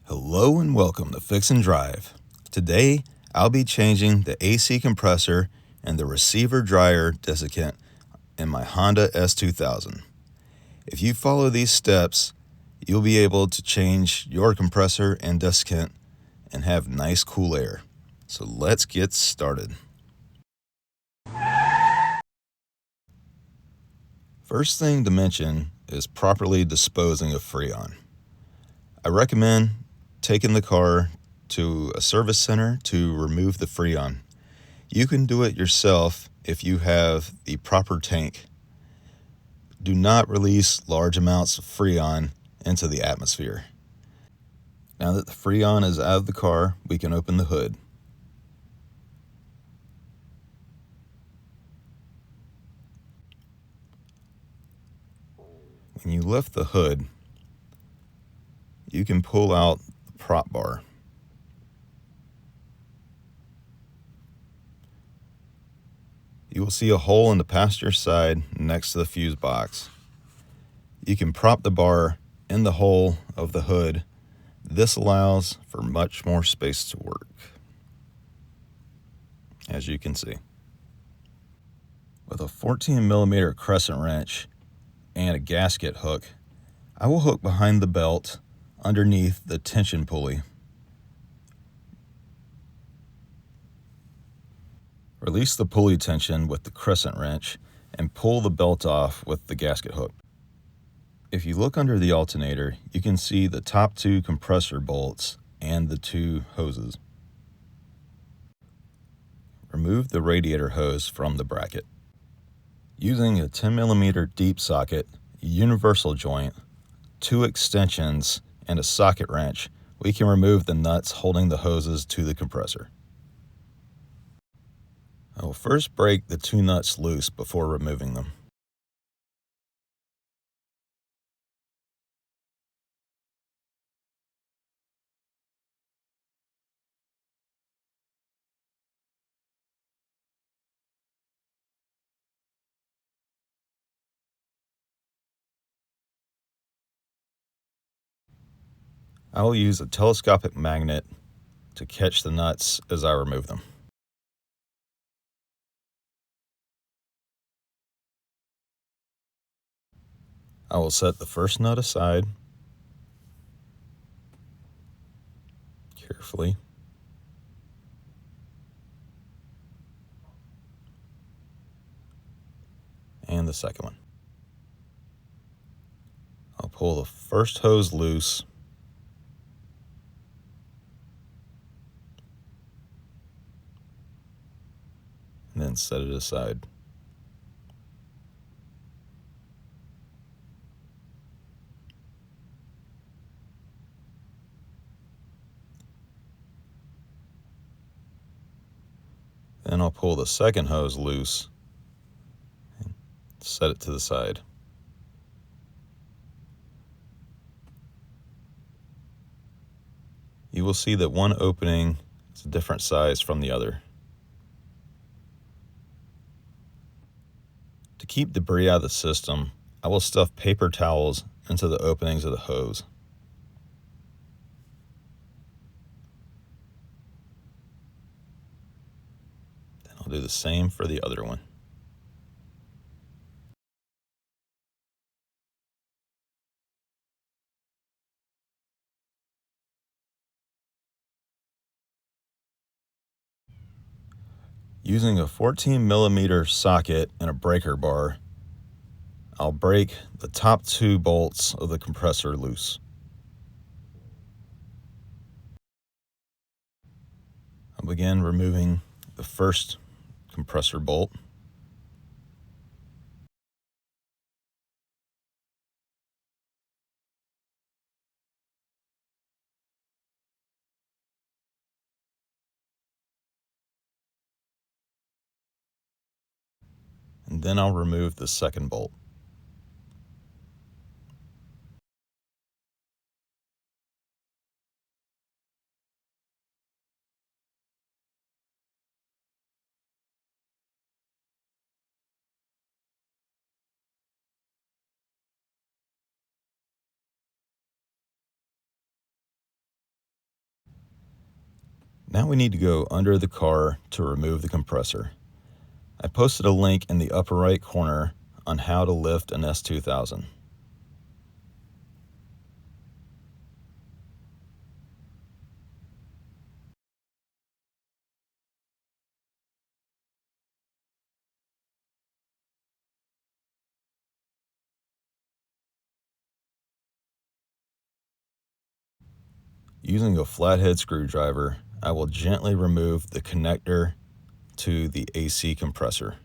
Hello and welcome to Fix and Drive. Today, I'll be changing the AC compressor and the receiver dryer desiccant in my Honda S2000. If you follow these steps, you'll be able to change your compressor and desiccant and have nice cool air. So let's get started. First thing to mention is properly disposing of Freon. I recommend taking the car to a service center to remove the Freon. You can do it yourself if you have the proper tank. Do not release large amounts of Freon into the atmosphere. Now that the Freon is out of the car, we can open the hood. When you lift the hood, you can pull out the prop bar. You will see a hole in the passenger side next to the fuse box. You can prop the bar in the hole of the hood. This allows for much more space to work, as you can see. With a 14mm crescent wrench and a gasket hook, I will hook behind the belt underneath the tension pulley. Release the pulley tension with the crescent wrench and pull the belt off with the gasket hook. If you look under the alternator, you can see the top two compressor bolts and the two hoses. Remove the radiator hose from the bracket. Using a 10mm deep socket, a universal joint, two extensions, and a socket wrench, we can remove the nuts holding the hoses to the compressor. I will first break the two nuts loose before removing them. I will use a telescopic magnet to catch the nuts as I remove them. I will set the first nut aside carefully. And the second one. I'll pull the first hose loose and then set it aside. Then I'll pull the second hose loose and set it to the side. You will see that one opening is a different size from the other. To keep debris out of the system, I will stuff paper towels into the openings of the hose. Then I'll do the same for the other one. Using a 14mm socket and a breaker bar, I'll break the top two bolts of the compressor loose. I'll begin removing the first compressor bolt. And then I'll remove the second bolt. Now we need to go under the car to remove the compressor. I posted a link in the upper right corner on how to lift an S2000. Using a flathead screwdriver, I will gently remove the connector to the AC compressor.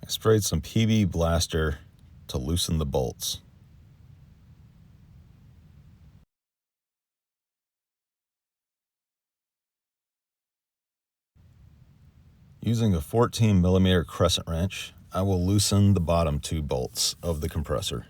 I sprayed some PB Blaster to loosen the bolts. Using a 14mm crescent wrench, I will loosen the bottom two bolts of the compressor.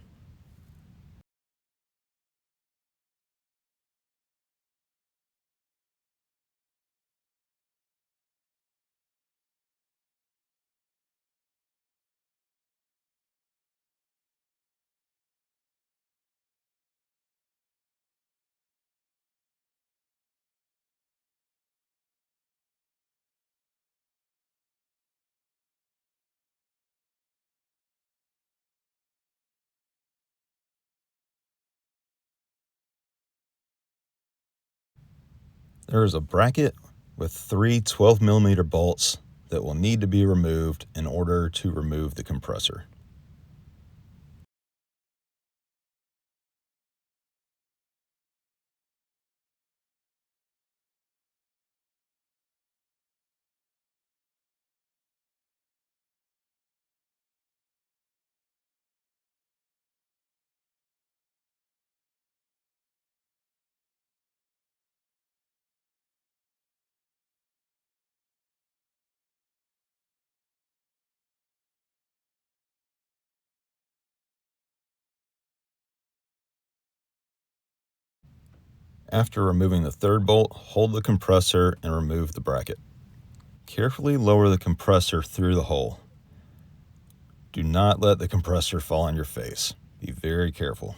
There is a bracket with three 12mm bolts that will need to be removed in order to remove the compressor. After removing the third bolt, hold the compressor and remove the bracket. Carefully lower the compressor through the hole. Do not let the compressor fall on your face. Be very careful.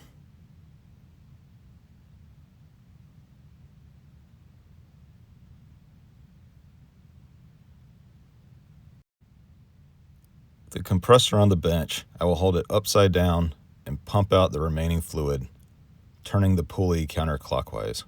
With the compressor on the bench, I will hold it upside down and pump out the remaining fluid, turning the pulley counterclockwise.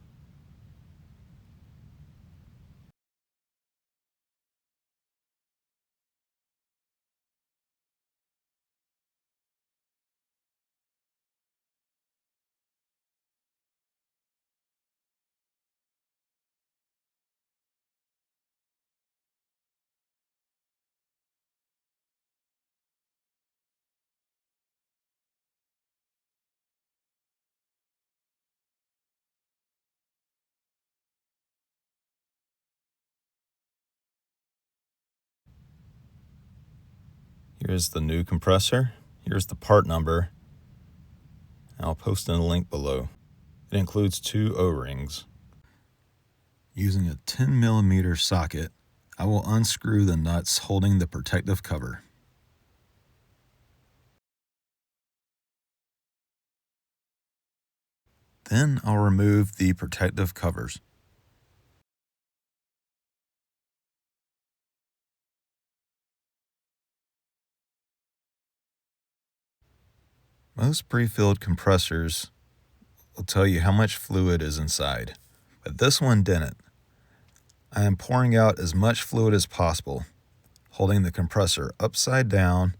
Here's the new compressor. Here's the part number. I'll post in a link below. It includes two O-rings. Using a 10mm socket, I will unscrew the nuts holding the protective cover. Then I'll remove the protective covers. Most pre-filled compressors will tell you how much fluid is inside, but this one didn't. I am pouring out as much fluid as possible, holding the compressor upside down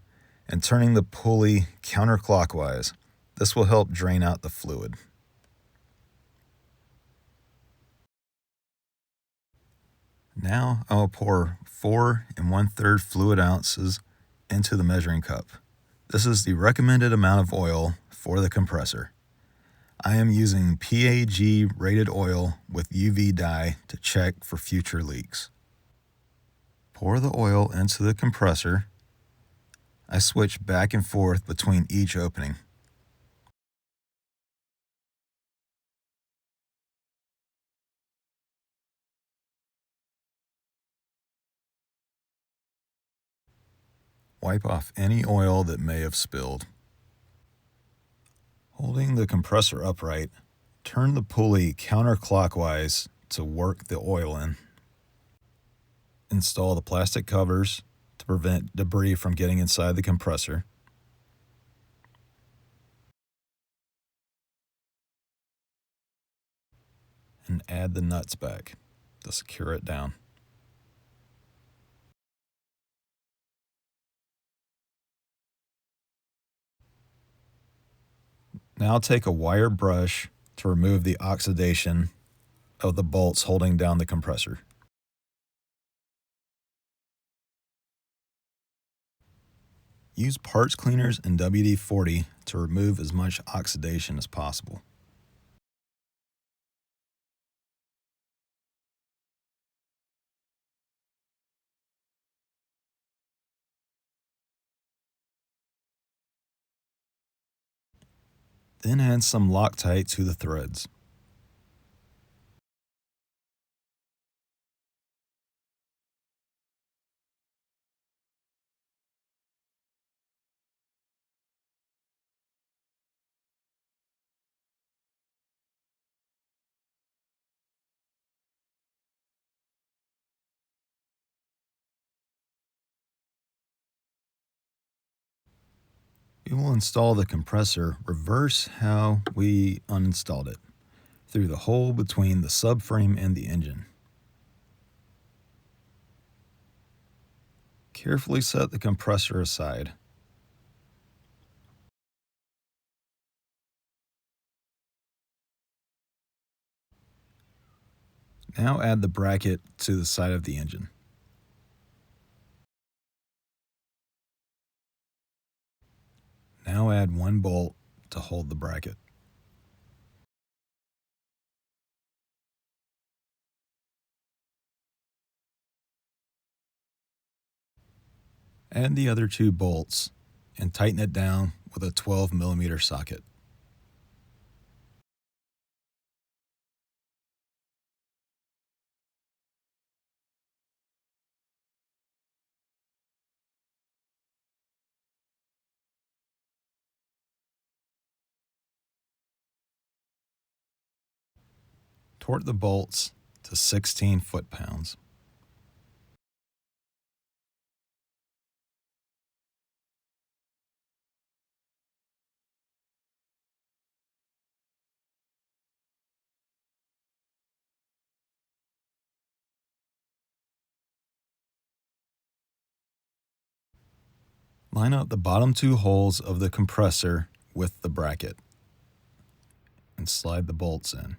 and turning the pulley counterclockwise. This will help drain out the fluid. Now I will pour 4 1/3 fluid ounces into the measuring cup. This is the recommended amount of oil for the compressor. I am using PAG rated oil with UV dye to check for future leaks. Pour the oil into the compressor. I switch back and forth between each opening. Wipe off any oil that may have spilled. Holding the compressor upright, turn the pulley counterclockwise to work the oil in. Install the plastic covers to prevent debris from getting inside the compressor. And add the nuts back to secure it down. Now take a wire brush to remove the oxidation of the bolts holding down the compressor. Use parts cleaners and WD-40 to remove as much oxidation as possible. Then add some Loctite to the threads. We will install the compressor reverse how we uninstalled it, through the hole between the subframe and the engine. Carefully set the compressor aside. Now add the bracket to the side of the engine. Now add one bolt to hold the bracket. Add the other two bolts and tighten it down with a 12mm socket. Torque the bolts to 16 foot-pounds. Line up the bottom two holes of the compressor with the bracket and slide the bolts in.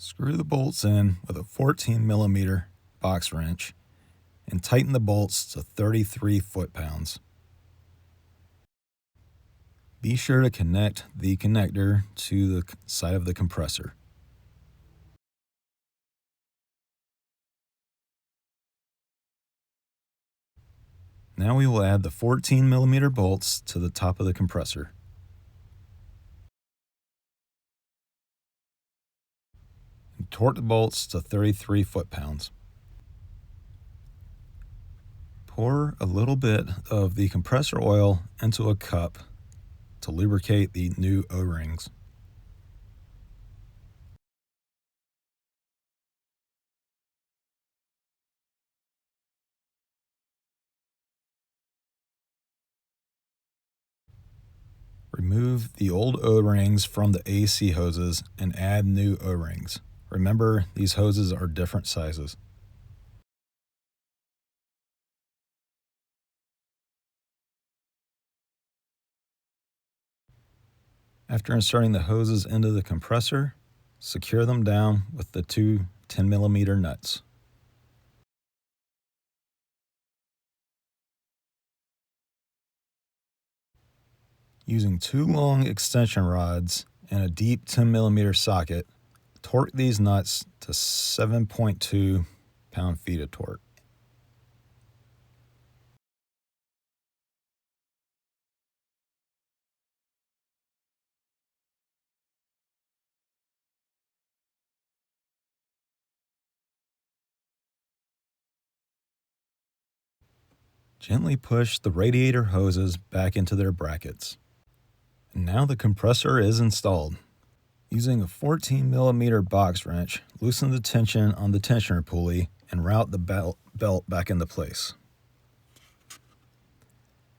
Screw the bolts in with a 14mm box wrench and tighten the bolts to 33 foot-pounds. Be sure to connect the connector to the side of the compressor. Now we will add the 14mm bolts to the top of the compressor. And torque the bolts to 33 foot-pounds. Pour a little bit of the compressor oil into a cup to lubricate the new O-rings. Remove the old O-rings from the AC hoses and add new O-rings. Remember, these hoses are different sizes. After inserting the hoses into the compressor, secure them down with the two 10mm nuts. Using two long extension rods and a deep 10mm socket, torque these nuts to 7.2 pound-feet of torque. Gently push the radiator hoses back into their brackets. And now the compressor is installed. Using a 14mm box wrench, loosen the tension on the tensioner pulley and route the belt back into place.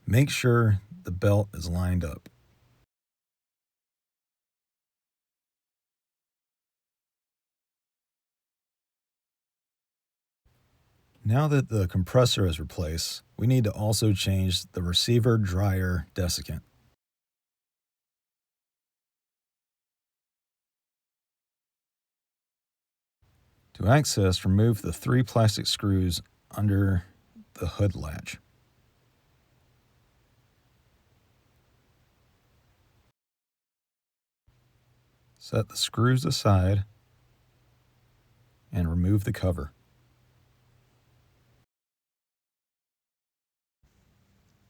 Make sure the belt is lined up. Now that the compressor is replaced, we need to also change the receiver drier desiccant. To access, remove the 3 plastic screws under the hood latch. Set the screws aside and remove the cover.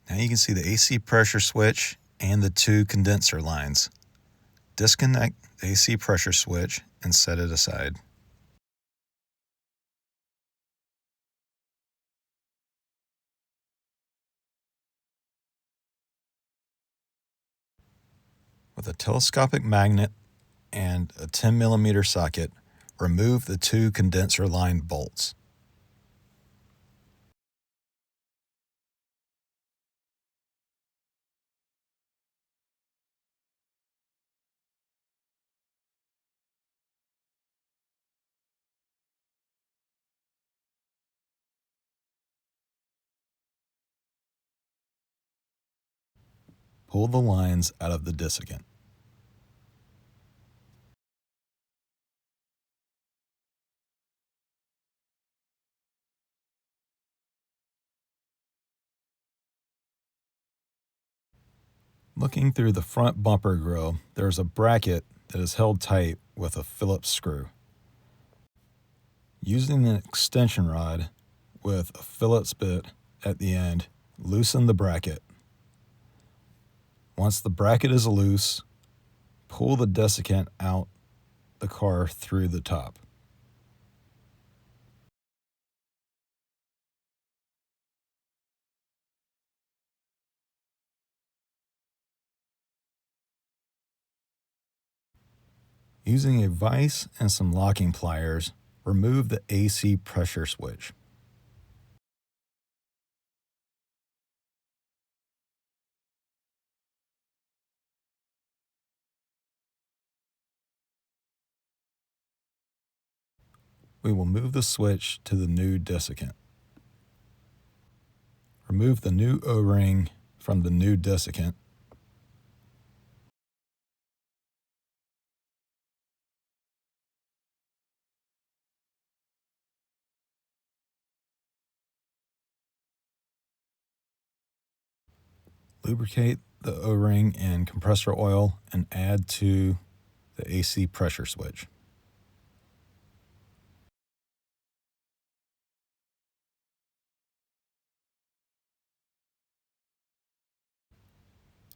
Now you can see the AC pressure switch and the 2 condenser lines. Disconnect the AC pressure switch and set it aside. With a telescopic magnet and a 10mm socket, remove the 2 condenser line bolts. Pull the lines out of the desiccant. Looking through the front bumper grill, there is a bracket that is held tight with a Phillips screw. Using an extension rod with a Phillips bit at the end, loosen the bracket. Once the bracket is loose, pull the desiccant out the car through the top. Using a vise and some locking pliers, remove the AC pressure switch. We will move the switch to the new desiccant. Remove the new O-ring from the new desiccant. Lubricate the O-ring and compressor oil and add to the AC pressure switch.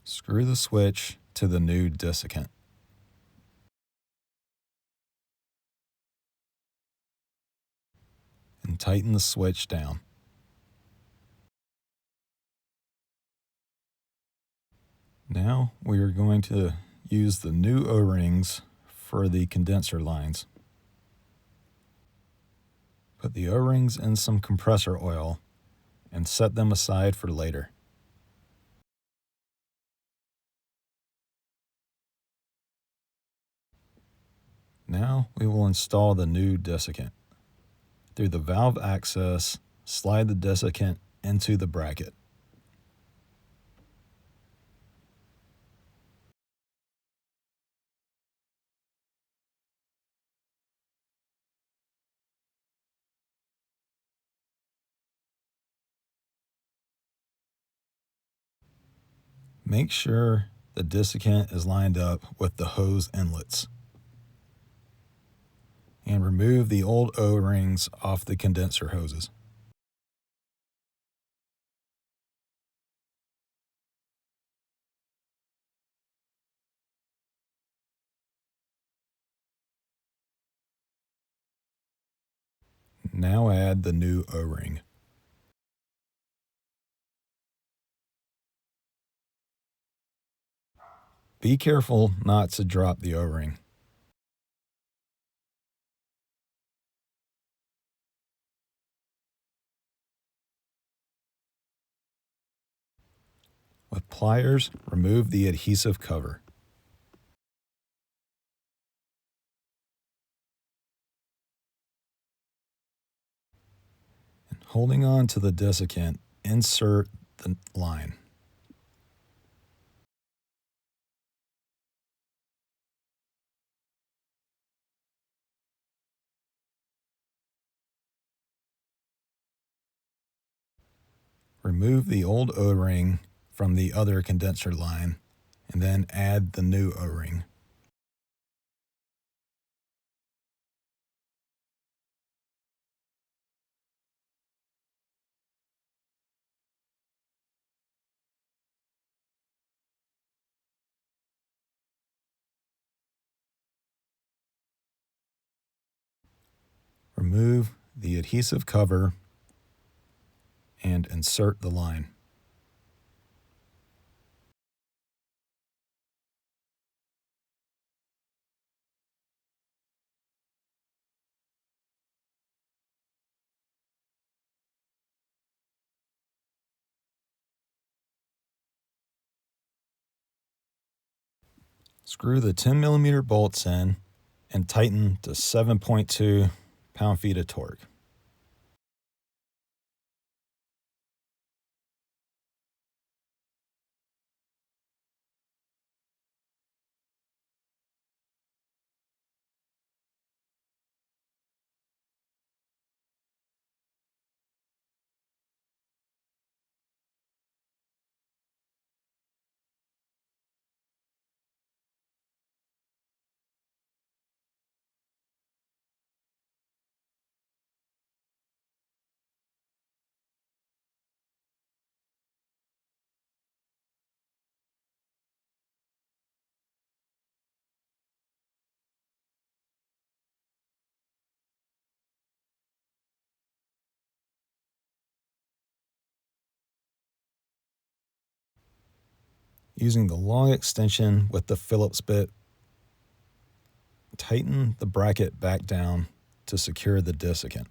Screw the switch to the new desiccant. And tighten the switch down. Now we are going to use the new O-rings for the condenser lines. Put the O-rings in some compressor oil and set them aside for later. Now we will install the new desiccant. Through the valve access, slide the desiccant into the bracket. Make sure the desiccant is lined up with the hose inlets. And remove the old O-rings off the condenser hoses. Now add the new O-ring. Be careful not to drop the O-ring. With pliers, remove the adhesive cover. And holding on to the desiccant, insert the line. Remove the old O-ring from the other condenser line, and then add the new O-ring. Remove the adhesive cover and insert the line. Screw the 10mm bolts in and tighten to 7.2 pound-feet of torque. Using the long extension with the Phillips bit, tighten the bracket back down to secure the desiccant.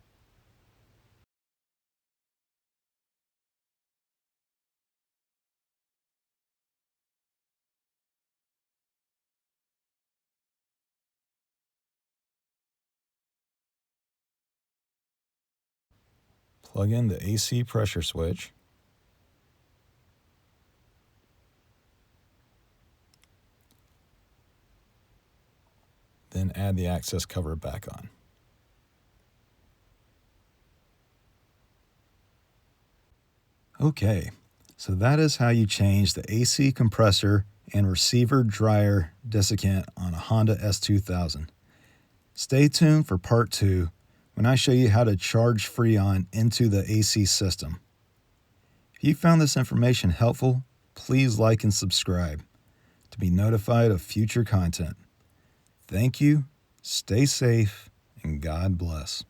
Plug in the AC pressure switch. Then add the access cover back on. Okay, so that is how you change the AC compressor and receiver dryer desiccant on a Honda S2000. Stay tuned for part 2 when I show you how to charge Freon into the AC system. If you found this information helpful, please like and subscribe to be notified of future content. Thank you, stay safe, and God bless.